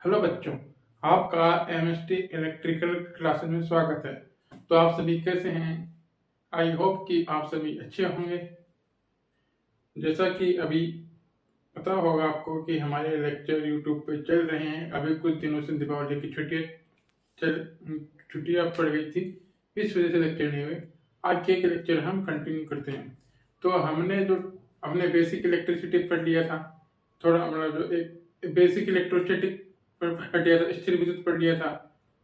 Hello बच्चों, आपका MST electrical classes में स्वागत है। तो आप सभी कैसे हैं? आई होप कि आप सभी अच्छे होंगे। जैसा कि अभी पता होगा आपको कि हमारे लेक्चर यूट्यूब पे चल रहे हैं। अभी कुछ दिनों से दीपावली की छुट्टियाँ पड़ गई थी, इस वजह से लेक्चर नहीं हुए। आज के लेक्चर हम कंटिन्यू करते हैं। तो हमने बेसिक इलेक्ट्रिसिटी पढ़ लिया था, थोड़ा मतलब जो एक बेसिक इलेक्ट्रोस्टैटिक पढ़ लिया था, स्थिर विद्युत पढ़ लिया था,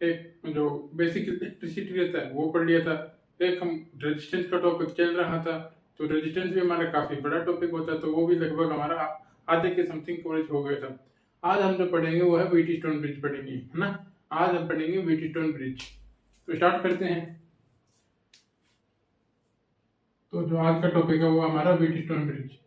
एक जो बेसिक इलेक्ट्रिसिटी रहता है वो पढ़ लिया था, एक हम रेजिस्टेंस का टॉपिक चल रहा था। तो रेजिस्टेंस भी हमारा काफ़ी बड़ा टॉपिक होता है, तो वो भी लगभग हमारा आधे के समथिंग कवरेज हो गया था। आज हम जो पढ़ेंगे वो है व्हीट स्टोन ब्रिज पढ़ेंगे, है ना। आज हम पढ़ेंगे व्हीट स्टोन ब्रिज। तो स्टार्ट करते हैं। तो जो आज का टॉपिक है वो हमारा व्हीट स्टोन ब्रिज।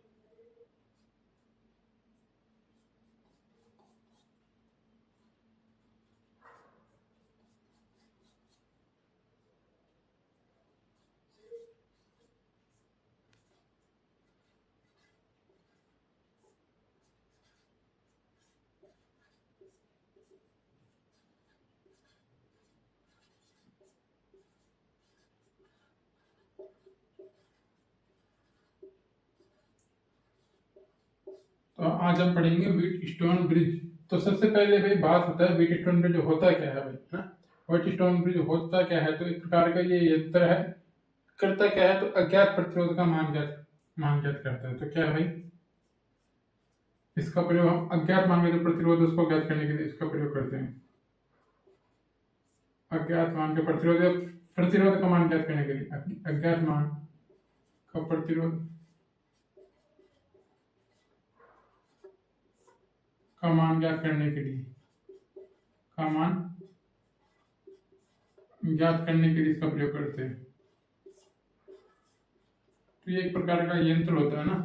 तो आज हम पढ़ेंगे व्हीट स्टोन ब्रिज। तो सबसे पहले भाई बात होता है व्हीट स्टोन ब्रिज होता क्या है भाई, है ना। व्हीट स्टोन ब्रिज होता क्या है? तो एक प्रकार का ये यंत्र है। करता क्या है? तो अज्ञात प्रतिरोध का मान ज्ञात करता है। तो क्या है भाई? इसका प्रयोग हम अज्ञात मान के जो प्रतिरोध उसको ज्ञात करने के लिए इसका प्रयोग करते हैं। अज्ञात मान के प्रतिरोध का मान ज्ञात करने के लिए अज्ञात मान का प्रतिरोध का मान ज्ञात करने के लिए का मान ज्ञात करने के लिए इसका प्रयोग करते हैं। तो ये एक प्रकार का यंत्र होता है ना।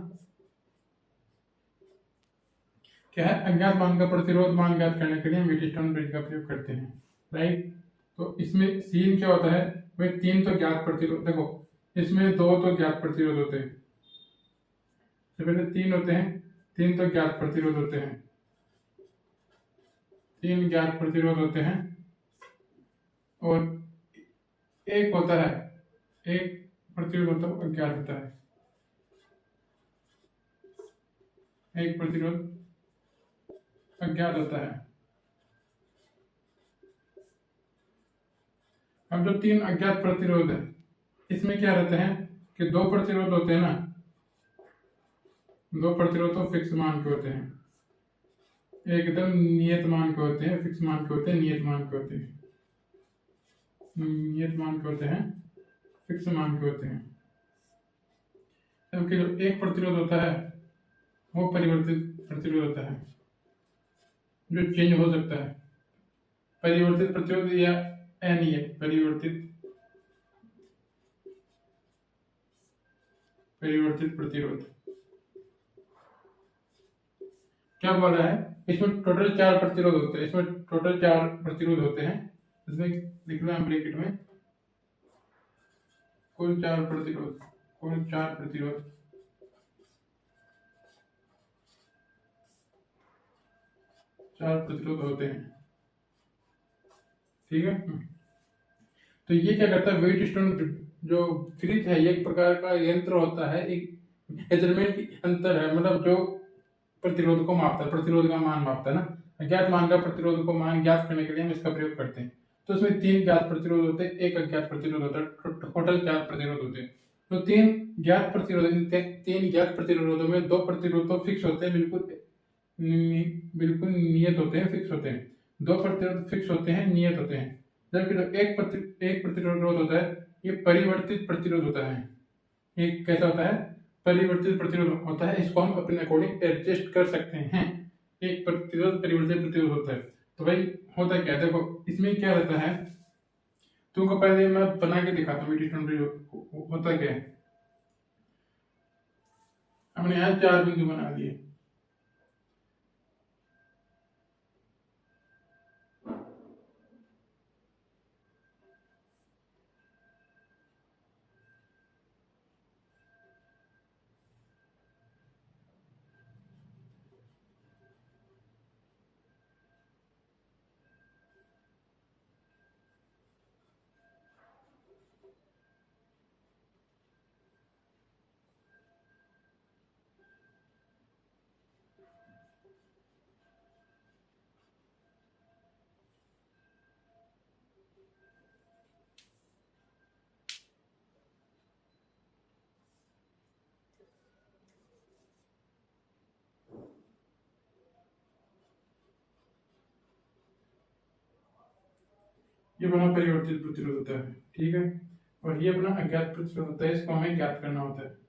क्या है? अज्ञात मान का प्रतिरोध मान ज्ञात करने के लिए हम व्हीट स्टोन ब्रिज का प्रयोग करते हैं, राइट। तो इसमें सीन क्या होता है भाई? तीन तो ज्ञात प्रतिरोध, देखो इसमें दो तो ज्ञात प्रतिरोध होते हैं। सबसे पहले तीन होते हैं, तीन तो ज्ञात प्रतिरोध होते हैं, तीन ज्ञात प्रतिरोध होते हैं। और एक होता है, एक प्रतिरोध होता है अज्ञात होता है, एक प्रतिरोध अज्ञात होता है। अब जो तीन अज्ञात प्रतिरोध है इसमें क्या रहते हैं कि दो प्रतिरोध होते हैं ना, दो प्रतिरोध तो फिक्स मान के होते हैं, एकदम नियत मान के होते हैं, फिक्स मान के होते हैं, नियत मान के होते हैं, नियत मान के होते हैं, फिक्स मान के होते हैं। जबकि जो एक प्रतिरोध होता है वो परिवर्तित प्रतिरोध होता है, जो चेंज हो सकता है। परिवर्तित प्रतिरोध या अनियत परिवर्तित प्रतिरोध क्या बोल रहा है? इसमें टोटल चार प्रतिरोध होते हैं, इसमें टोटल चार प्रतिरोध होते हैं। इसमें लिखना है ब्रैकेट में कुल चार प्रतिरोध, कुल चार प्रतिरोध, चार प्रतिरोध होते हैं, ठीक है। तो ये क्या करता है? वेट स्टोन जो फ्रिज है ये एक प्रकार का यंत्र होता है, एक मेजरमेंट अंतर है, मतलब जो प्रतिरोध को मापता है, प्रतिरोध का मान मापता है ना। अज्ञात मान का प्रतिरोध को मान ज्ञात करने के लिए हम इसका प्रयोग करते हैं। तो इसमें तीन ज्ञात प्रतिरोध होते हैं, एक अज्ञात प्रतिरोध होता है, टोटल चार प्रतिरोध होते हैं। तो तीन ज्ञात प्रतिरोध, तीन ज्ञात प्रतिरोधों में दो प्रतिरोध तो फिक्स होते हैं, बिल्कुल नियत होते हैं, फिक्स होते हैं। दो प्रतिरोध फिक्स होते हैं, नियत होते हैं। जबकि जो एक प्रतिरोध होता है ये परिवर्तित प्रतिरोध होता है। एक कैसा होता है? परिवर्तित प्रतिरोध होता है, इसको हम अपने अकॉर्डिंग एडजस्ट कर सकते हैं। एक प्रतिरोध परिवर्तित प्रतिरोध होता है। तो भाई होता क्या है? देखो इसमें क्या रहता है, तुमको पहले मैं बना के दिखाता हूँ होता क्या है। हमने यहाँ चार बिंदु बना दिए, ये बना परिवर्तित प्रतिरोध होता है, ठीक है। और ये अपना अज्ञात प्रतिरोध होता है, इसको हमें ज्ञात करना होता है।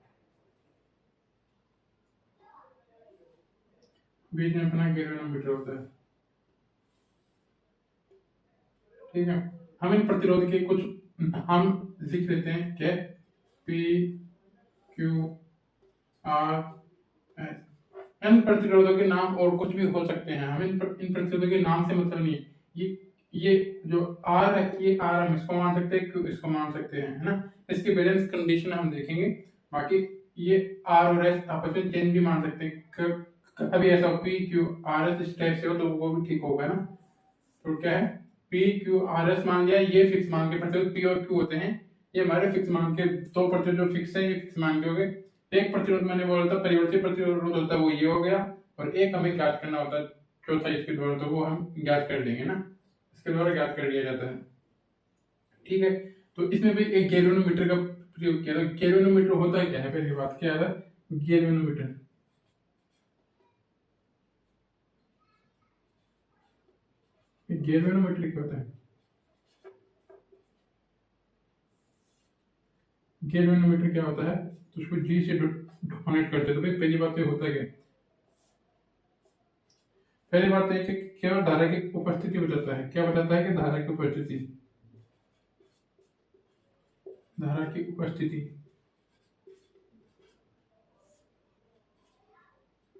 बीच में अपना गैल्वेनोमीटर होता है, ठीक है। हम इन प्रतिरोध के कुछ हम लिख लेते हैं, क्या, पी क्यू आर एस। इन प्रतिरोधों के नाम और कुछ भी हो सकते हैं, हमें इन प्रतिरोधों के नाम से मतलब नहीं है। ये जो आर है, ये आर हम इसको मान सकते हैं, क्यू इसको मान सकते हैं, है ना। इसकी बैलेंस कंडीशन हम देखेंगे। बाकी ये आर और एस आपस में चेंज भी मान सकते हैं, कभी ऐसा पी क्यू आर एस इस टाइप से हो तो वो भी ठीक होगा ना। तो क्या है, पी क्यू आर एस मान लिया, ये फिक्स मान के प्रतिरोध पी और क्यू होते हैं, ये हमारे फिक्स मान के दो प्रतिरोध जो फिक्स है, ये फिक्स मान के हो गए। एक प्रतिरोध मैंने बोला था परिवर्तित प्रतिरोध होता है, वो ये हो गया। और एक हमें ज्ञात करना होता है चौथा इसके द्वारा, तो वो हम ज्ञात कर देंगे ना, इसके द्वारा ज्ञात कर दिया जाता है, ठीक है। तो इसमें भी एक गैल्वेनोमीटर का प्रयोग किया था। गैल्वेनोमीटर होता क्या है, पहली बात क्या है गैल्वेनोमीटर। गैल्वेनोमीटर क्या होता है, गैल्वेनोमीटर क्या होता है, तो उसको जी से डोनेट करते हैं। तो भाई पहली बात ये होता है क्या, पहली बात है कि केवल धारा की उपस्थिति बताता है। क्या बताता है कि धारा की उपस्थिति, धारा की उपस्थिति,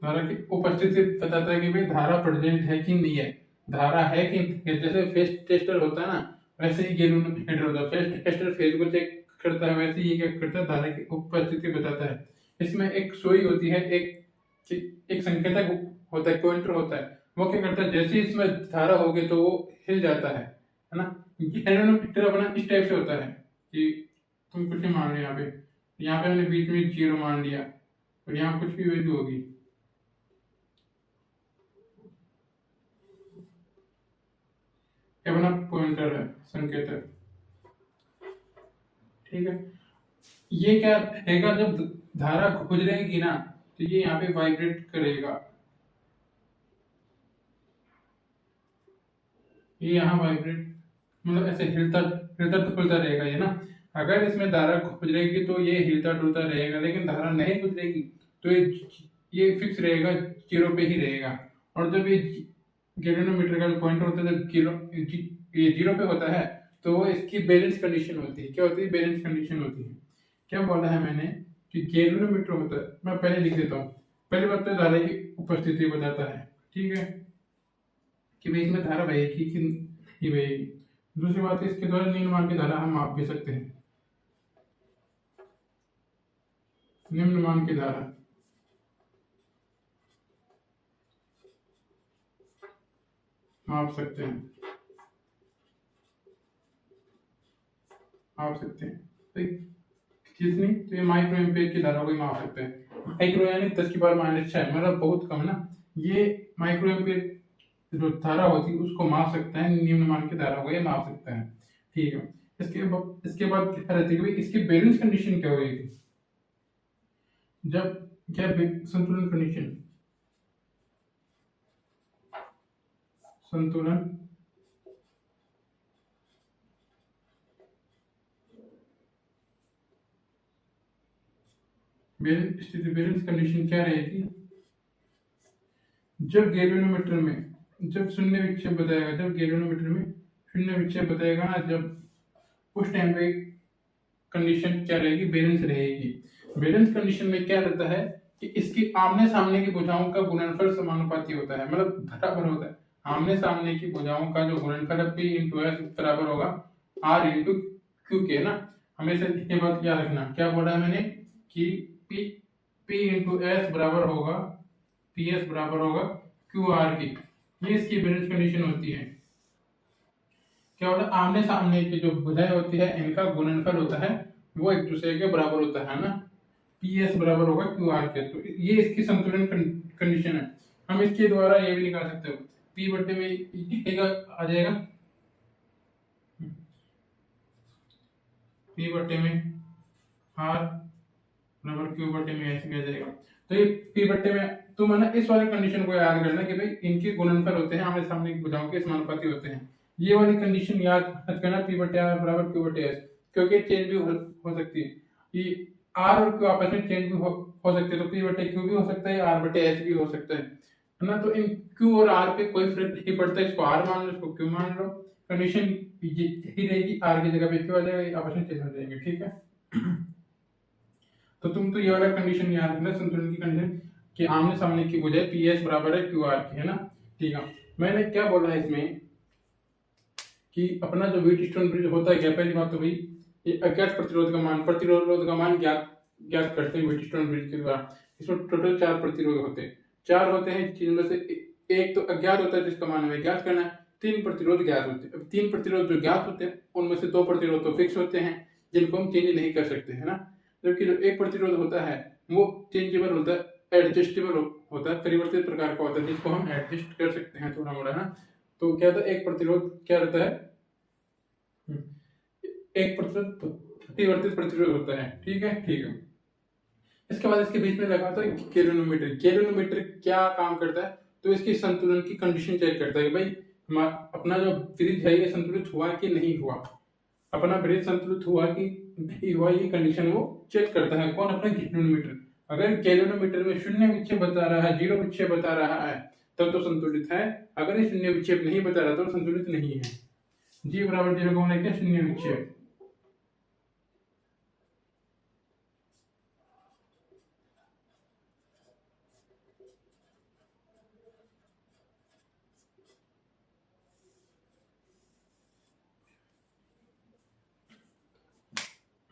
धारा की उपस्थिति बताता है कि भाई धारा प्रेजेंट है कि नहीं है, धारा है कि जैसे फेज टेस्टर होता है ना, वैसे ही गैल्वेनोमीटर होता है। फेज टेस्टर फेज को चेक करता है, वैसे ही क्या करता है, धारा की उपस्थिति बताता है। इसमें एक सुई होती है, एक संकेतक होता है, पॉइंटर होता है, वो क्या करता है, जैसे इसमें धारा होगी तो वो हिल जाता है ना। गैल्वेनोमीटर अपना इस टाइप से होता है कि तुम कुछ नहीं मान रहे, यहाँ पे मैंने बीच में 0 मान लिया और यहाँ कुछ भी वैल्यू होगी, अपना पॉइंटर है, संकेतक, ठीक है। ये क्या रहेगा, जब धारा गुजरेगी ना तो ये यहाँ पे वाइब्रेट करेगा, ये यहाँ वाइब्रेट मतलब ऐसे हिलता हिलता डुलता रहेगा ये ना। अगर इसमें धारा गुजरेगी तो ये हिलता डुलता रहेगा, लेकिन धारा नहीं गुजरेगी तो ये फिक्स रहेगा, 0 पे ही रहेगा। और जब ये गैल्वेनोमीटर का जो पॉइंटर होता है, जब ये 0 पे होता है तो वो इसकी बैलेंस कंडीशन होती है। क्या होती है, बैलेंस कंडीशन होती है। क्या बोला है मैंने कि गैल्वेनोमीटर होता है, मैं पहले लिख देता हूँ। पहली बात तो धारा की उपस्थिति बताता है, ठीक है, कि भाई इसमें धारा बहेगी कि नहीं बहेगी। दूसरी बात है, इसके द्वारा निम्न मान की धारा हम माप भी सकते हैं, निम्न मान की धारा माप सकते हैं, माप सकते हैं। तो कितनी, तो ये माइक्रो एम्पियर की धारा को ही माप सकते हैं। माइक्रो यानी 10⁻⁻⁶, मतलब बहुत कम ना। ये माइक्रो एम्पियर जो धारा होती है उसको माप सकता है, निम्न मान की धारा को ये माप सकता है, ठीक है। इसके बाद क्या रहती है, इसकी बैलेंस कंडीशन क्या होगी, जब क्या संतुलन कंडीशन, संतुलन स्थिति, बैलेंस कंडीशन क्या रहेगी, जब गैल्वेनोमीटर में जब शून्य विक्षेप बताएगा, जब गैल्वेनोमीटर में शून्य विक्षेप बताएगा ना, जब उस टाइम पे कंडीशन क्या रहेगी, बैलेंस रहेगी। बैलेंस कंडीशन में क्या रहता है कि इसकी आमने सामने की भुजाओं का गुणनफल समानुपाती होता है, मतलब बराबर होता है। आमने सामने की भुजाओं का जो गुणनफल है P × S बराबर होगा R × Q के ना। हमेशा ये बात याद रखना, क्या बोला है मैंने कि P × S बराबर होगा, PS बराबर होगा QR की। ये इसकी बैलेंस कंडीशन होती है। क्या होता है, आमने सामने की जो भुजाएं होती है इनका गुणनफल होता है वो एक दूसरे के बराबर होता है ना। PS बराबर होगा QR के। तो ये इसकी संतुलन कंडीशन है। हम इसके द्वारा ये भी निकाल सकते हो, P बट्टे में ये आ जाएगा, P बट्टे में R बराबर Q बट्टे में ऐसे आ जाएगा। तो ये P बट्टे में तुम है ना इस वाली कंडीशन को याद करना कि भाई इनके गुणनफल होते हैं, आमने सामने की भुजाओं के समानुपाती होते हैं। ये वाली कंडीशन याद मत करना, पी बटे आर बराबर क्यू बटे एस, क्योंकि चेंज भी हो सकती है, ये आर और क्यू आपस में चेंज भी हो सकते हैं, तो पी बटे क्यू भी हो सकता है, आर बटे एस भी हो सकता है ना। तो इन क्यू और आर पे कोई फर्क नहीं पड़ता, इसको आर मान लो, इसको क्यू मान लो, कंडीशन यही रहेगी, आर की जगह पे क्यू आ जाएगा, ये आपस में चेंज हो जाएंगे, ठीक है। तो तुम तो ये वाला कंडीशन याद रखना, संतुलन की कंडीशन कि आमने सामने की बजाय पी एस बराबर है क्यू आर की, है ना, ठीक है। मैंने क्या बोला है इसमें कि अपना जो व्हीट स्टोन ब्रिज होता है क्या, पहली बात तो भाई ये अज्ञात प्रतिरोध का मान ज्ञात ज्ञात करते हैं व्हीट स्टोन ब्रिज के द्वारा। इसमें टोटल 4 प्रतिरोध होते हैं, 4 होते हैं जिनमें से एक तो अज्ञात होता है जिसका मान हमें ज्ञात करना है, 3 प्रतिरोध ज्ञात होते हैं। अब 3 प्रतिरोध जो ज्ञात होते हैं उनमें से 2 प्रतिरोध तो फिक्स होते हैं जिनको हम चेंज नहीं कर सकते, है ना। जबकि जो एक प्रतिरोध होता है वो चेंजेबल होता है, एडजस्टेबल होता है, परिवर्तित प्रकार का होता है, जिसको हम एडजस्ट कर सकते हैं थोड़ा मोड़ा, है। तो क्या था, एक प्रतिरोध क्या रहता है, एक परिवर्तित प्रतिरोध होता है, ठीक है, ठीक है। इसके बाद इसके बीच में लगा था गैल्वेनोमीटर। गैल्वेनोमीटर क्या काम करता है, तो इसकी संतुलन की कंडीशन चेक करता है कि भाई अपना जो ब्रिज है ये संतुलित हुआ कि नहीं हुआ, अपना ब्रिज संतुलित हुआ कि नहीं हुआ, ये कंडीशन वो चेक करता है। कौन, अपना गैल्वेनोमीटर। अगर गैल्वेनोमीटर में शून्य विक्षेप बता रहा है, 0 विक्षेप बता रहा है, तब तो संतुलित है। अगर ये शून्य विक्षेप नहीं बता रहा तो संतुलित नहीं है। जी बराबर 0 कौन है, क्या, शून्य विक्षेप।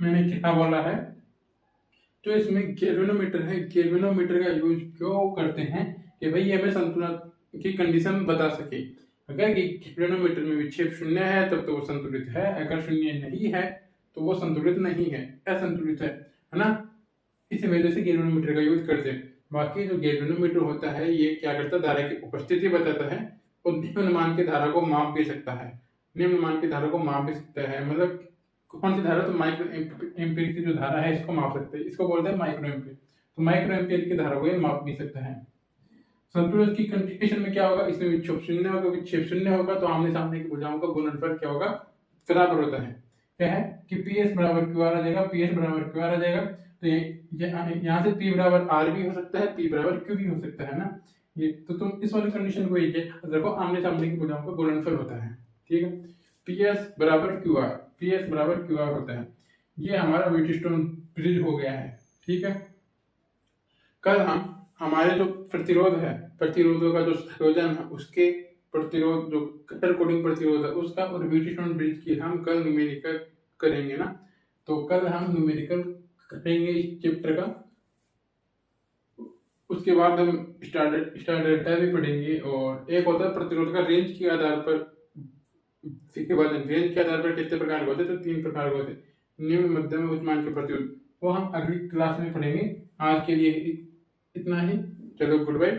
मैंने क्या बोला है, तो इसमें गैल्वेनोमीटर है, गैल्वेनोमीटर का यूज क्यों करते हैं कि भाई हमें संतुलन की कंडीशन बता सके। अगर गैल्वेनोमीटर में विक्षेप शून्य है तब तो वो संतुलित है, अगर शून्य नहीं है तो वो संतुलित नहीं है, असंतुलित है ना। इसी वजह से गैल्वेनोमीटर का यूज करते हैं। बाकी जो गैल्वेनोमीटर होता है ये क्या करता है, धारा की उपस्थिति बताता है और निम्न मान की धारा को माप भी सकता है, निम्न मान की धारा को माप भी सकता है। मतलब कौन सी धारा, तो माइक्रो एम्पियर की जो धारा है इसको माप सकते हैं, इसको बोलते हैं माइक्रो एम्पियर। तो माइक्रो एम्पियर की धारा को ये माप भी सकता है। संतुलन की कंडीशन में क्या होगा, इसमें विक्षेप शून्य होगा, विक्षेप शून्य होगा तो आमने सामने की भुजाओं का गुणनफल क्या होगा, बराबर होता है। क्या है कि पी एस बराबर क्यू आर आ जाएगा, पी एस बराबर क्यू आर आ जाएगा। तो यहाँ से पी बराबर आर भी हो सकता है, पी बराबर क्यू भी हो सकता है ना। ये तो तुम इस वाली कंडीशन को ये देखो, आमने सामने की भुजाओं का गुणनफल होता है, ठीक है। पी एस बराबर क्यू आर, पी एस बराबर क्यू आर होता है। ये हमारा व्हीटस्टोन ब्रिज हो गया है, ठीक है। कल हम हमारे जो प्रतिरोध है, प्रतिरोधों का जो संयोजन है उसके प्रतिरोध, जो कटर कोडिंग प्रतिरोध है उसका और व्हीटस्टोन ब्रिज की हम कल न्यूमेरिकल करेंगे ना। तो कल हम न्यूमेरिकल करेंगे इस चैप्टर का। उसके बाद हम स्टार डेल्टा भी पढ़ेंगे, और एक होता है प्रतिरोध का रेंज के आधार पर, के बाद रेंज के आधार पर कितने प्रकार के होते हैं, तो 3 प्रकार के होते हैं, निम्न, मध्यम, उच्च मान के प्रतिरोध। वो हम अगली क्लास में पढ़ेंगे। आज के लिए इतना ही, चलो गुड बाय।